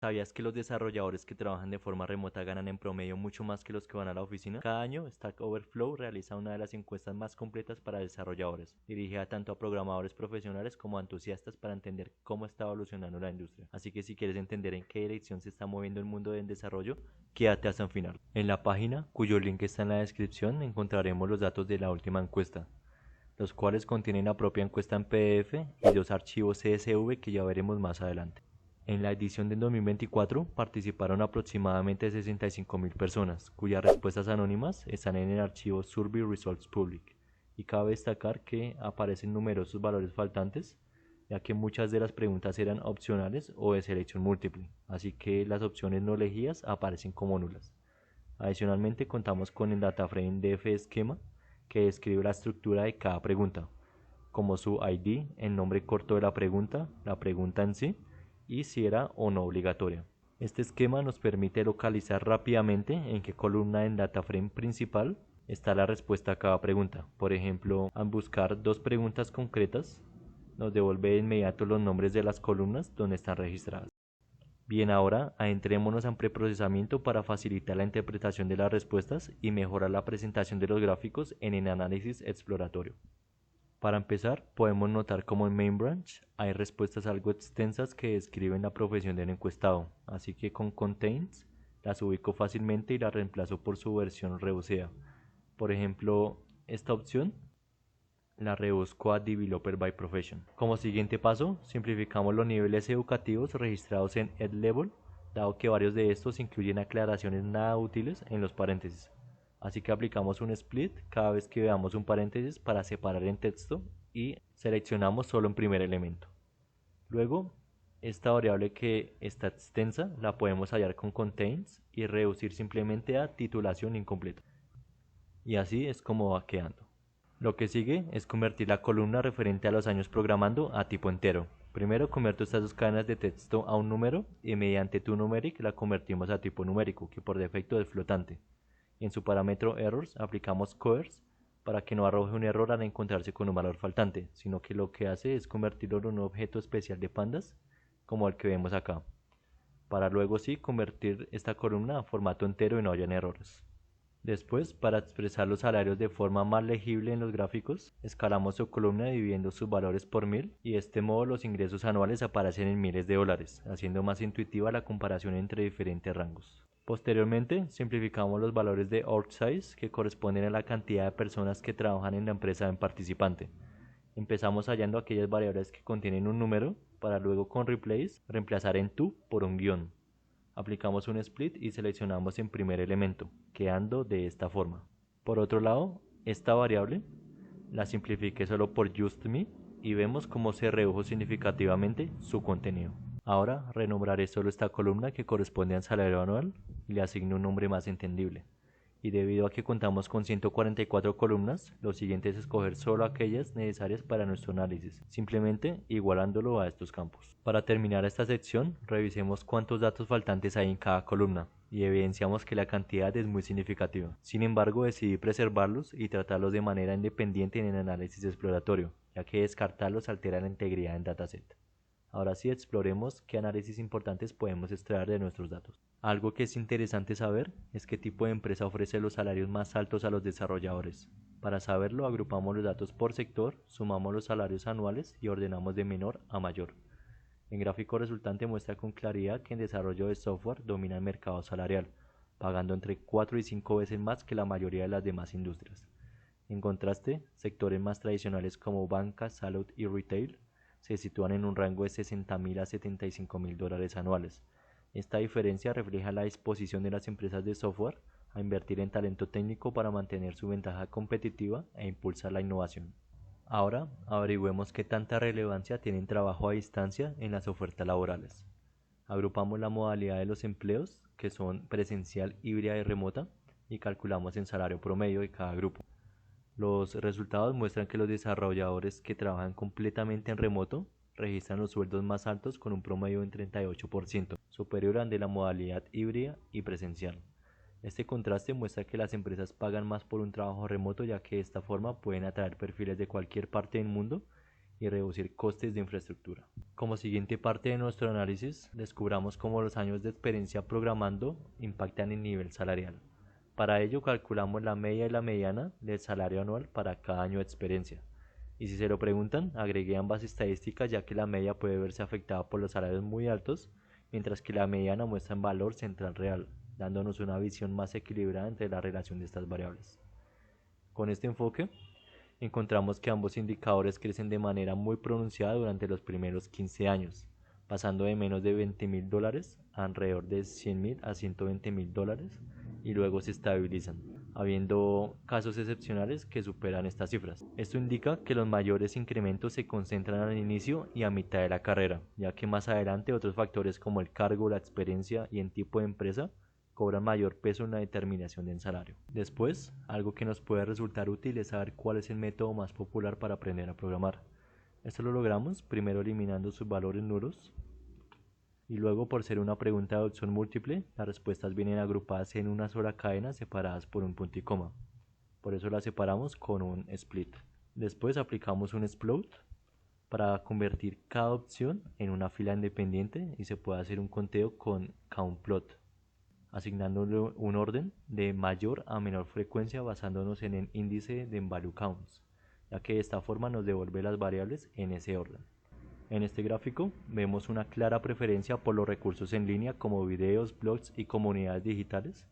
¿Sabías que los desarrolladores que trabajan de forma remota ganan en promedio mucho más que los que van a la oficina? Cada año, Stack Overflow realiza una de las encuestas más completas para desarrolladores, dirigida tanto a programadores profesionales como a entusiastas para entender cómo está evolucionando la industria. Así que si quieres entender en qué dirección se está moviendo el mundo del desarrollo, quédate hasta el final. En la página, cuyo link está en la descripción, encontraremos los datos de la última encuesta, los cuales contienen la propia encuesta en PDF y dos archivos CSV que ya veremos más adelante. En la edición del 2024 participaron aproximadamente 65.000 personas, cuyas respuestas anónimas están en el archivo Survey Results Public, y cabe destacar que aparecen numerosos valores faltantes, ya que muchas de las preguntas eran opcionales o de selección múltiple, así que las opciones no elegidas aparecen como nulas. Adicionalmente contamos con el DataFrame DF esquema, que describe la estructura de cada pregunta, como su ID, el nombre corto de la pregunta en sí, y si era o no obligatoria. Este esquema nos permite localizar rápidamente en qué columna del DataFrame principal está la respuesta a cada pregunta. Por ejemplo, al buscar dos preguntas concretas, nos devuelve de inmediato los nombres de las columnas donde están registradas. Bien, ahora adentrémonos en preprocesamiento para facilitar la interpretación de las respuestas y mejorar la presentación de los gráficos en el análisis exploratorio. Para empezar, podemos notar como en Main Branch hay respuestas algo extensas que describen la profesión del encuestado, así que con Contains las ubico fácilmente y las reemplazo por su versión reducida. Por ejemplo, esta opción la rebusco a Developer by Profession. Como siguiente paso, simplificamos los niveles educativos registrados en EdLevel, dado que varios de estos incluyen aclaraciones nada útiles en los paréntesis. Así que aplicamos un split cada vez que veamos un paréntesis para separar en texto y seleccionamos solo un primer elemento. Luego, esta variable que está extensa la podemos hallar con contains y reducir simplemente a titulación incompleta. Y así es como va quedando. Lo que sigue es convertir la columna referente a los años programando a tipo entero. Primero convierto estas dos cadenas de texto a un número y mediante toNumeric la convertimos a tipo numérico, que por defecto es flotante. Y en su parámetro errors aplicamos coerce para que no arroje un error al encontrarse con un valor faltante, sino que lo que hace es convertirlo en un objeto especial de pandas, como el que vemos acá, para luego sí convertir esta columna a formato entero y no hayan errores. Después, para expresar los salarios de forma más legible en los gráficos, escalamos su columna dividiendo sus valores por 1000 y de este modo los ingresos anuales aparecen en miles de dólares, haciendo más intuitiva la comparación entre diferentes rangos. Posteriormente, simplificamos los valores de org size que corresponden a la cantidad de personas que trabajan en la empresa en participante. Empezamos hallando aquellas variables que contienen un número para luego con replace reemplazar en to por un guión. Aplicamos un split y seleccionamos en primer elemento, quedando de esta forma. Por otro lado, esta variable la simplifiqué solo por justMe y vemos cómo se redujo significativamente su contenido. Ahora renombraré solo esta columna que corresponde al salario anual y le asigno un nombre más entendible. Y debido a que contamos con 144 columnas, lo siguiente es escoger solo aquellas necesarias para nuestro análisis, simplemente igualándolo a estos campos. Para terminar esta sección, revisemos cuántos datos faltantes hay en cada columna, y evidenciamos que la cantidad es muy significativa. Sin embargo, decidí preservarlos y tratarlos de manera independiente en el análisis exploratorio, ya que descartarlos altera la integridad del dataset. Ahora sí exploremos qué análisis importantes podemos extraer de nuestros datos. Algo que es interesante saber es qué tipo de empresa ofrece los salarios más altos a los desarrolladores. Para saberlo, agrupamos los datos por sector, sumamos los salarios anuales y ordenamos de menor a mayor. El gráfico resultante muestra con claridad que en desarrollo de software domina el mercado salarial, pagando entre 4 y 5 veces más que la mayoría de las demás industrias. En contraste, sectores más tradicionales como banca, salud y retail se sitúan en un rango de 60.000 a 75.000 dólares anuales. Esta diferencia refleja la disposición de las empresas de software a invertir en talento técnico para mantener su ventaja competitiva e impulsar la innovación. Ahora, averigüemos qué tanta relevancia tiene el trabajo a distancia en las ofertas laborales. Agrupamos la modalidad de los empleos, que son presencial, híbrida y remota, y calculamos el salario promedio de cada grupo. Los resultados muestran que los desarrolladores que trabajan completamente en remoto registran los sueldos más altos con un promedio de 38%, superior al de la modalidad híbrida y presencial. Este contraste muestra que las empresas pagan más por un trabajo remoto, ya que de esta forma pueden atraer perfiles de cualquier parte del mundo y reducir costes de infraestructura. Como siguiente parte de nuestro análisis, descubramos cómo los años de experiencia programando impactan el nivel salarial. Para ello calculamos la media y la mediana del salario anual para cada año de experiencia. Y si se lo preguntan, agregué ambas estadísticas ya que la media puede verse afectada por los salarios muy altos, mientras que la mediana muestra un valor central real, dándonos una visión más equilibrada entre la relación de estas variables. Con este enfoque, encontramos que ambos indicadores crecen de manera muy pronunciada durante los primeros 15 años, pasando de menos de $20,000 a alrededor de $100,000 a $120,000 y luego se estabilizan, habiendo casos excepcionales que superan estas cifras. Esto indica que los mayores incrementos se concentran al inicio y a mitad de la carrera, ya que más adelante otros factores como el cargo, la experiencia y el tipo de empresa cobran mayor peso en la determinación del salario. Después, algo que nos puede resultar útil es saber cuál es el método más popular para aprender a programar. Esto lo logramos primero eliminando sus valores nulos y luego, por ser una pregunta de opción múltiple, las respuestas vienen agrupadas en una sola cadena separadas por un punto y coma. Por eso las separamos con un split. Después aplicamos un explode para convertir cada opción en una fila independiente y se puede hacer un conteo con countplot, asignándole un orden de mayor a menor frecuencia basándonos en el índice de value counts, ya que de esta forma nos devuelve las variables en ese orden. En este gráfico vemos una clara preferencia por los recursos en línea como videos, blogs y comunidades digitales,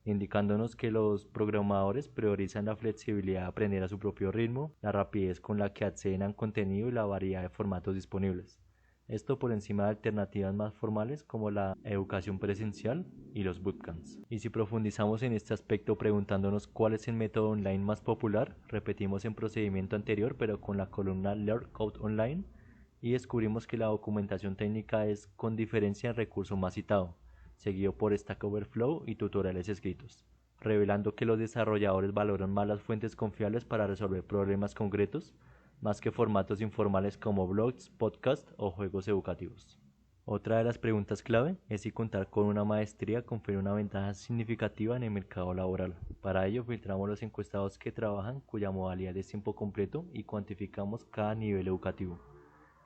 indicándonos que los programadores priorizan la flexibilidad de aprender a su propio ritmo, la rapidez con la que acceden al contenido y la variedad de formatos disponibles. Esto por encima de alternativas más formales como la educación presencial y los bootcamps. Y si profundizamos en este aspecto preguntándonos cuál es el método online más popular, repetimos el procedimiento anterior pero con la columna Learn Code Online y descubrimos que la documentación técnica es con diferencia el recurso más citado, seguido por Stack Overflow y tutoriales escritos, revelando que los desarrolladores valoran más las fuentes confiables para resolver problemas concretos, más que formatos informales como blogs, podcasts o juegos educativos. Otra de las preguntas clave es si contar con una maestría confiere una ventaja significativa en el mercado laboral. Para ello filtramos los encuestados que trabajan cuya modalidad es tiempo completo y cuantificamos cada nivel educativo.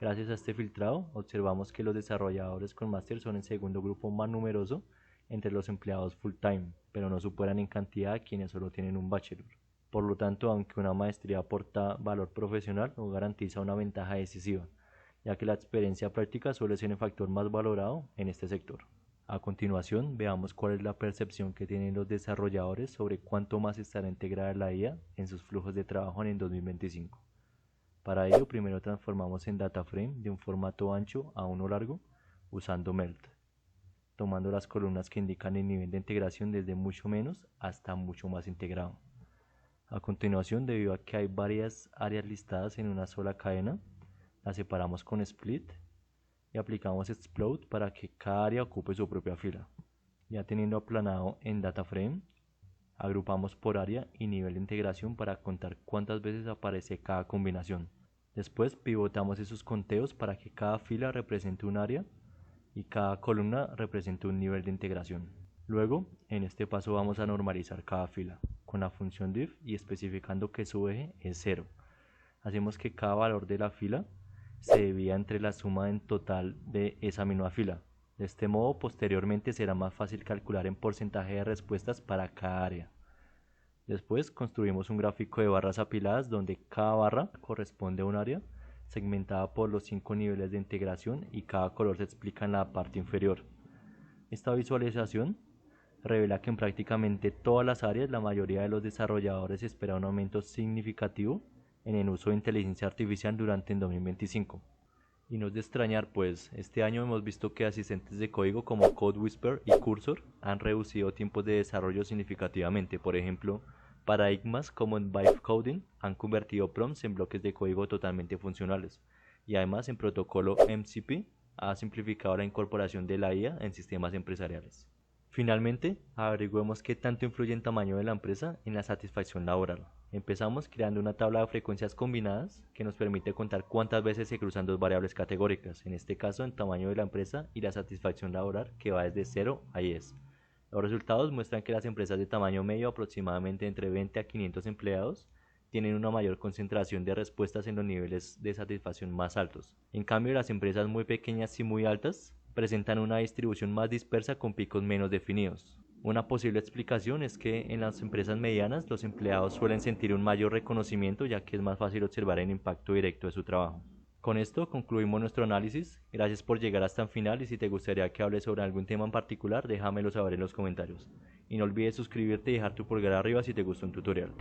Gracias a este filtrado, observamos que los desarrolladores con máster son el segundo grupo más numeroso entre los empleados full-time, pero no superan en cantidad a quienes solo tienen un bachelor. Por lo tanto, aunque una maestría aporta valor profesional, no garantiza una ventaja decisiva, ya que la experiencia práctica suele ser el factor más valorado en este sector. A continuación, veamos cuál es la percepción que tienen los desarrolladores sobre cuánto más estará integrada la IA en sus flujos de trabajo en el 2025. Para ello, primero transformamos en DataFrame de un formato ancho a uno largo usando Melt, tomando las columnas que indican el nivel de integración desde mucho menos hasta mucho más integrado. A continuación, debido a que hay varias áreas listadas en una sola cadena, las separamos con Split y aplicamos Explode para que cada área ocupe su propia fila. Ya teniendo aplanado en DataFrame, agrupamos por área y nivel de integración para contar cuántas veces aparece cada combinación. Después pivotamos esos conteos para que cada fila represente un área y cada columna represente un nivel de integración. Luego, en este paso vamos a normalizar cada fila con la función div y especificando que su eje es 0. Hacemos que cada valor de la fila se divida entre la suma en total de esa misma fila. De este modo, posteriormente será más fácil calcular en porcentaje de respuestas para cada área. Después construimos un gráfico de barras apiladas donde cada barra corresponde a un área segmentada por los 5 niveles de integración y cada color se explica en la parte inferior. Esta visualización revela que en prácticamente todas las áreas la mayoría de los desarrolladores espera un aumento significativo en el uso de inteligencia artificial durante el 2025. Y no es de extrañar, pues este año hemos visto que asistentes de código como CodeWhisper y Cursor han reducido tiempos de desarrollo significativamente. Por ejemplo, paradigmas como en Vibe Coding han convertido prompts en bloques de código totalmente funcionales. Y además en protocolo MCP ha simplificado la incorporación de la IA en sistemas empresariales. Finalmente, averigüemos qué tanto influye el tamaño de la empresa en la satisfacción laboral. Empezamos creando una tabla de frecuencias combinadas que nos permite contar cuántas veces se cruzan dos variables categóricas, en este caso el tamaño de la empresa y la satisfacción laboral, que va desde 0 a 10. Los resultados muestran que las empresas de tamaño medio, aproximadamente entre 20 a 500 empleados, tienen una mayor concentración de respuestas en los niveles de satisfacción más altos. En cambio, las empresas muy pequeñas y muy altas presentan una distribución más dispersa con picos menos definidos. Una posible explicación es que en las empresas medianas los empleados suelen sentir un mayor reconocimiento, ya que es más fácil observar el impacto directo de su trabajo. Con esto concluimos nuestro análisis. Gracias por llegar hasta el final y si te gustaría que hable sobre algún tema en particular, déjamelo saber en los comentarios. Y no olvides suscribirte y dejar tu pulgar arriba si te gustó un tutorial.